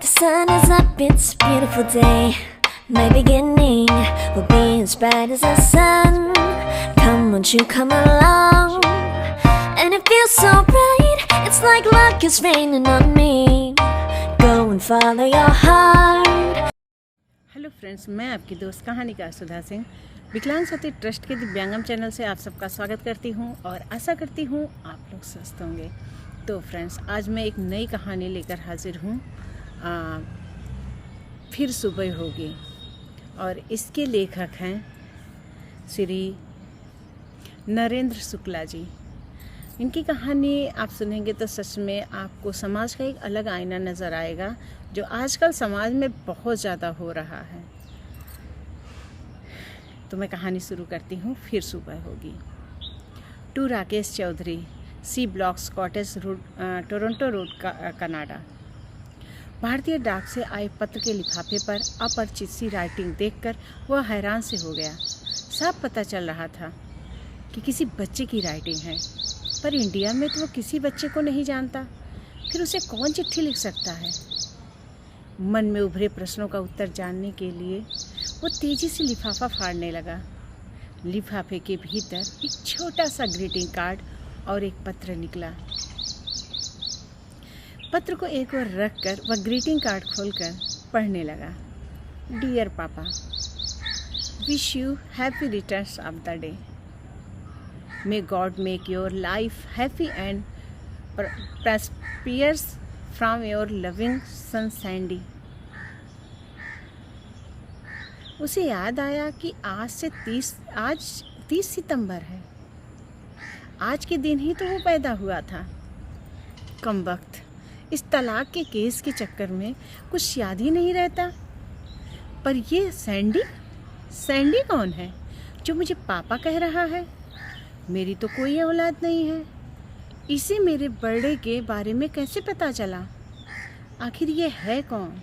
The sun is up, it's a beautiful day. My beginning will be as bright as the sun. Come, won't you come along? And it feels so bright, it's like luck is raining on me. Go and follow your heart. Hello friends, मैं आपकी दोस्त कहानीकार सुधा सिंह विकलांग साथी trust के दिव्यांगम channel से आप सबका स्वागत करती हूं और आशा करती हूं आप लोग स्वस्थ होंगे। तो फ्रेंड्स, आज मैं एक नई कहानी लेकर हाजिर हूं। फिर सुबह होगी और इसके लेखक हैं श्री नरेंद्र शुक्ला जी। इनकी कहानी आप सुनेंगे तो सच में आपको समाज का एक अलग आईना नज़र आएगा, जो आजकल समाज में बहुत ज़्यादा हो रहा है। तो मैं कहानी शुरू करती हूँ। फिर सुबह होगी। To Rakesh Chaudhary, C blocks cottage road, Toronto road, Canada. भारतीय डाक से आए पत्र के लिफाफे पर अपरिचित सी राइटिंग देखकर वह हैरान से हो गया। साफ पता चल रहा था कि किसी बच्चे की राइटिंग है, पर इंडिया में तो वो किसी बच्चे को नहीं जानता, फिर उसे कौन चिट्ठी लिख सकता है। मन में उभरे प्रश्नों का उत्तर जानने के लिए वो तेजी से लिफाफा फाड़ने लगा। लिफाफे के भीतर एक छोटा सा ग्रीटिंग कार्ड और एक पत्र निकला। पत्र को एक ओर रखकर वह ग्रीटिंग कार्ड खोलकर पढ़ने लगा। डियर पापा, wish you happy returns of the day. May God make your life happy and prosperous from your loving son Sandy। उसे याद आया कि आज 30 सितंबर है। आज के दिन ही तो वो पैदा हुआ था। कमबख्त, इस तलाक के केस के चक्कर में कुछ याद ही नहीं रहता। पर ये सैंडी कौन है जो मुझे पापा कह रहा है? मेरी तो कोई औलाद नहीं है। इसे मेरे बर्थडे के बारे में कैसे पता चला? आखिर ये है कौन?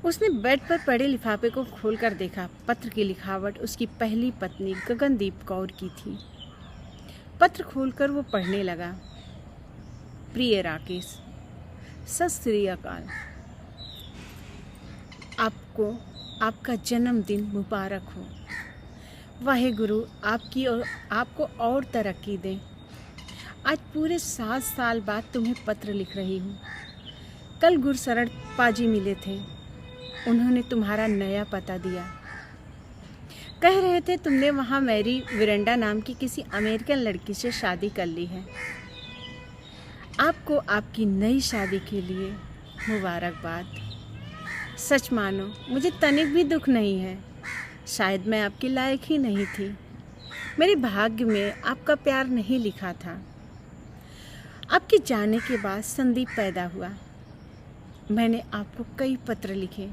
उसने बेड पर पड़े लिफाफे को खोलकर देखा। पत्र की लिखावट उसकी पहली पत्नी गगनदीप कौर की थी। पत्र खोलकर वो पढ़ने लगा। प्रिय राकेश, सत श्री अकाल। आपको आपका जन्मदिन मुबारक हो। वाहेगुरु आपको और तरक्की दें। आज पूरे 7 साल बाद तुम्हें पत्र लिख रही हूँ। कल गुरशरण पाजी मिले थे। उन्होंने तुम्हारा नया पता दिया। कह रहे थे तुमने वहाँ मैरी विरेंडा नाम की किसी अमेरिकन लड़की से शादी कर ली है। आपको आपकी नई शादी के लिए मुबारकबाद। सच मानो, मुझे तनिक भी दुख नहीं है। शायद मैं आपके लायक ही नहीं थी। मेरे भाग्य में आपका प्यार नहीं लिखा था। आपके जाने के बाद संदीप पैदा हुआ। मैंने आपको कई पत्र लिखे,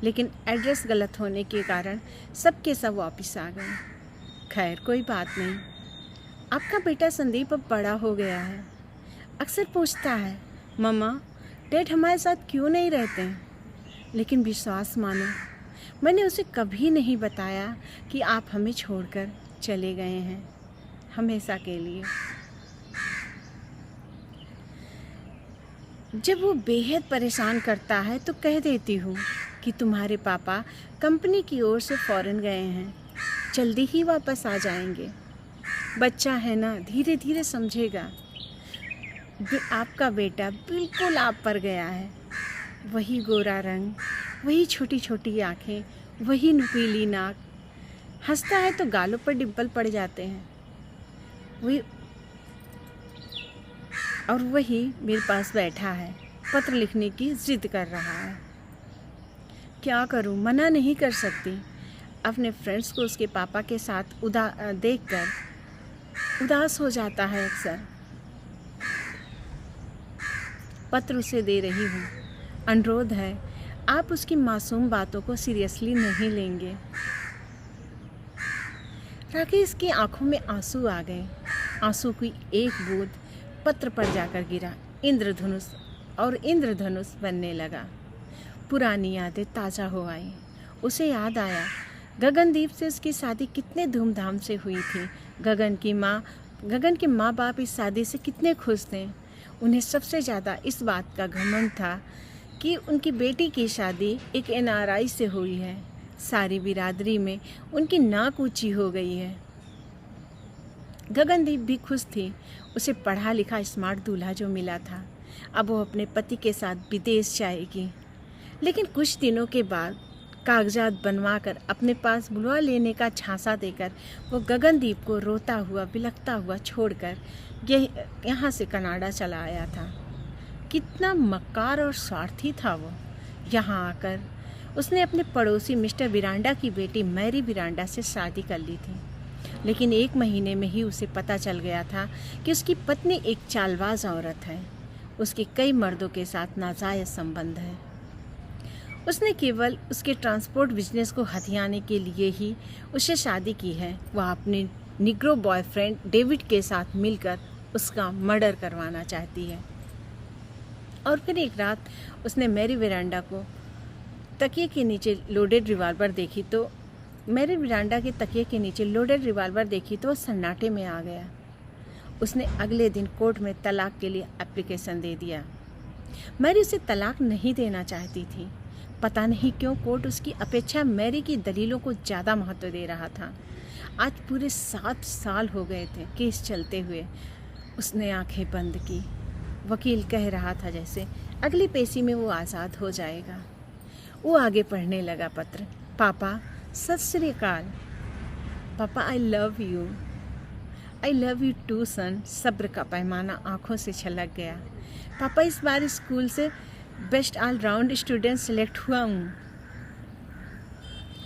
लेकिन एड्रेस गलत होने के कारण सबके सब वापस आ गए। खैर, कोई बात नहीं। आपका बेटा संदीप अब बड़ा हो गया है। अक्सर पूछता है, मम्मा डैड हमारे साथ क्यों नहीं रहते हैं? लेकिन विश्वास मानो, मैंने उसे कभी नहीं बताया कि आप हमें छोड़कर चले गए हैं हमेशा के लिए। जब वो बेहद परेशान करता है तो कह देती हूँ कि तुम्हारे पापा कंपनी की ओर से फॉरेन गए हैं, जल्दी ही वापस आ जाएंगे। बच्चा है ना, धीरे धीरे समझेगा। आपका बेटा बिल्कुल आप पर गया है। वही गोरा रंग, वही छोटी छोटी आँखें, वही नुकीली नाक। हंसता है तो गालों पर डिंपल पड़ जाते हैं। वही मेरे पास बैठा है, पत्र लिखने की जिद कर रहा है। क्या करूं, मना नहीं कर सकती। अपने फ्रेंड्स को उसके पापा के साथ देखकर उदास हो जाता है अक्सर। पत्र उसे दे रही हूँ। अनुरोध है, आप उसकी मासूम बातों को सीरियसली नहीं लेंगे। राकेश की आंखों में आंसू आ गए। आंसू की एक बूंद पत्र पर जाकर गिरा। इंद्रधनुष बनने लगा। पुरानी यादें ताज़ा हो आई। उसे याद आया गगनदीप से उसकी शादी कितने धूमधाम से हुई थी। गगन के माँ बाप इस शादी से कितने खुश थे। उन्हें सबसे ज़्यादा इस बात का घमंड था कि उनकी बेटी की शादी एक NRI से हुई है। सारी बिरादरी में उनकी नाक ऊंची हो गई है। गगनदीप भी खुश थी। उसे पढ़ा लिखा स्मार्ट दूल्हा जो मिला था। अब वो अपने पति के साथ विदेश जाएगी। लेकिन कुछ दिनों के बाद कागजात बनवाकर अपने पास बुलवा लेने का झांसा देकर वो गगनदीप को रोता हुआ बिलखता हुआ छोड़कर यहाँ से कनाडा चला आया था। कितना मक्कार और स्वार्थी था वो। यहाँ आकर उसने अपने पड़ोसी मिस्टर विरांडा की बेटी मैरी विरांडा से शादी कर ली थी। लेकिन 1 महीने में ही उसे पता चल गया था कि उसकी पत्नी एक चालबाज औरत है। उसके कई मर्दों के साथ नाजायज संबंध है। उसने केवल उसके ट्रांसपोर्ट बिजनेस को हथियाने के लिए ही उससे शादी की है। वह अपने निग्रो बॉयफ्रेंड डेविड के साथ मिलकर उसका मर्डर करवाना चाहती है। और फिर एक रात उसने मैरी विरांडा को तकिए के नीचे लोडेड रिवॉल्वर देखी तो मैरी विरांडा के तकिए के नीचे लोडेड रिवॉल्वर देखी तो वह सन्नाटे में आ गया। उसने अगले दिन कोर्ट में तलाक के लिए एप्लीकेशन दे दिया। मैरी उसे तलाक नहीं देना चाहती थी। पता नहीं क्यों कोर्ट उसकी अपेक्षा मैरी की दलीलों को ज़्यादा महत्व दे रहा था। आज पूरे 7 साल हो गए थे केस चलते हुए। उसने आंखें बंद की। वकील कह रहा था जैसे अगली पेशी में वो आज़ाद हो जाएगा। वो आगे पढ़ने लगा पत्र। पापा सत श्री अकाल। पापा आई लव यू टू सन। सब्र का पैमाना आंखों से छलक गया। पापा इस बार स्कूल से best all round student select हुआ हूँ।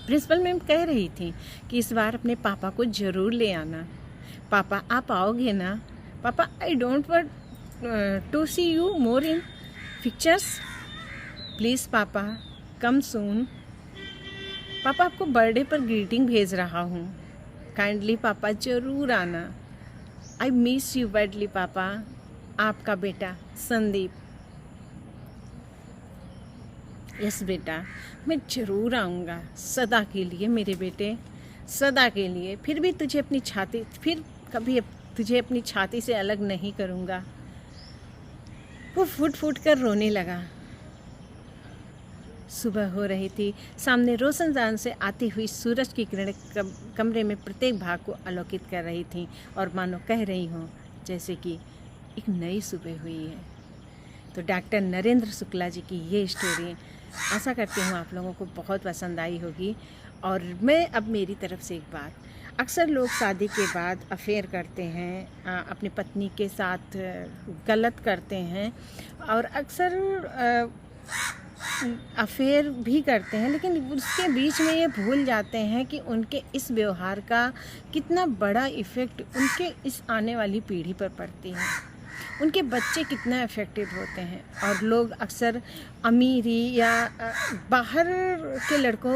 प्रिंसिपल मैम कह रही थी कि इस बार अपने पापा को ज़रूर ले आना। पापा आप आओगे ना? पापा I don't want to see you more in pictures. Please पापा कम सून। पापा आपको बर्थडे पर ग्रीटिंग भेज रहा हूँ। काइंडली पापा ज़रूर आना। आई मिस यू बैडली पापा। आपका बेटा संदीप। यस बेटा मैं ज़रूर आऊँगा, सदा के लिए मेरे बेटे, सदा के लिए। फिर कभी तुझे अपनी छाती से अलग नहीं करूँगा। वो फूट फूट कर रोने लगा। सुबह हो रही थी। सामने रोशन दान से आती हुई सूरज की किरणें कमरे में प्रत्येक भाग को आलोकित कर रही थीं और मानो कह रही हों जैसे कि एक नई सुबह हुई है। तो डॉक्टर नरेंद्र शुक्ला जी की ये स्टोरी आशा करती हूँ आप लोगों को बहुत पसंद आई होगी। और मैं अब मेरी तरफ से एक बात, अक्सर लोग शादी के बाद अफेयर करते हैं, अपनी पत्नी के साथ गलत करते हैं और अक्सर अफेयर भी करते हैं, लेकिन उसके बीच में ये भूल जाते हैं कि उनके इस व्यवहार का कितना बड़ा इफ़ेक्ट उनके इस आने वाली पीढ़ी पर पड़ती है। उनके बच्चे कितना अफेक्टेड होते हैं। और लोग अक्सर अमीरी या बाहर के लड़कों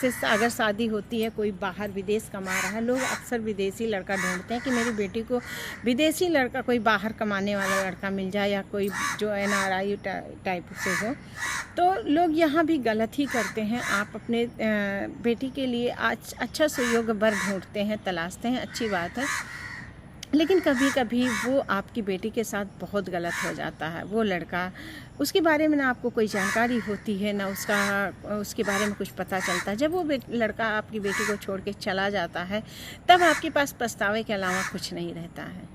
से अगर शादी होती है, कोई बाहर विदेश कमा रहा है, लोग अक्सर विदेशी लड़का ढूंढते हैं कि मेरी बेटी को विदेशी लड़का, कोई बाहर कमाने वाला लड़का मिल जाए या कोई जो NRI टाइप से हो। तो लोग यहाँ भी गलत ही करते हैं। आप अपने बेटी के लिए आज अच्छा सुयोग्य वर ढूंढते हैं, तलाशते हैं, अच्छी बात है। लेकिन कभी कभी वो आपकी बेटी के साथ बहुत गलत हो जाता है। वो लड़का, उसके बारे में ना आपको कोई जानकारी होती है ना उसके बारे में कुछ पता चलता। जब वो लड़का आपकी बेटी को छोड़ के चला जाता है तब आपके पास पछतावे के अलावा कुछ नहीं रहता है।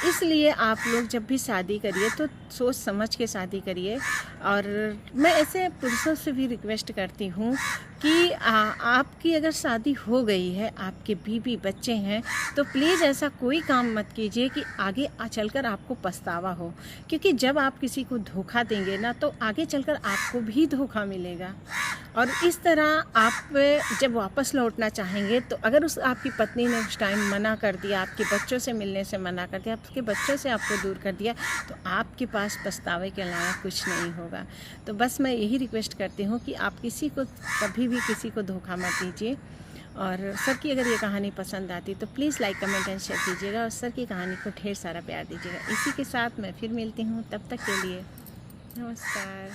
इसलिए आप लोग जब भी शादी करिए तो सोच समझ के शादी करिए। और मैं ऐसे पुरुषों से भी रिक्वेस्ट करती हूँ कि आपकी अगर शादी हो गई है, आपके बीवी बच्चे हैं, तो प्लीज़ ऐसा कोई काम मत कीजिए कि आगे चलकर आपको पछतावा हो। क्योंकि जब आप किसी को धोखा देंगे ना तो आगे चलकर आपको भी धोखा मिलेगा। और इस तरह आप जब वापस लौटना चाहेंगे तो अगर आपकी पत्नी ने उस टाइम मना कर दिया, आपके बच्चों से मिलने से मना कर दिया, आपके बच्चों से आपको दूर कर दिया, तो आपके पास पछतावे के अलावा कुछ नहीं होगा। तो बस मैं यही रिक्वेस्ट करती हूँ कि आप कभी भी किसी को धोखा मत दीजिए। और सर की अगर ये कहानी पसंद आती तो please like comment and share कीजिएगा और सर की कहानी को ढेर सारा प्यार दीजिएगा। इसी के साथ मैं फिर मिलती हूँ, तब तक के लिए नमस्कार।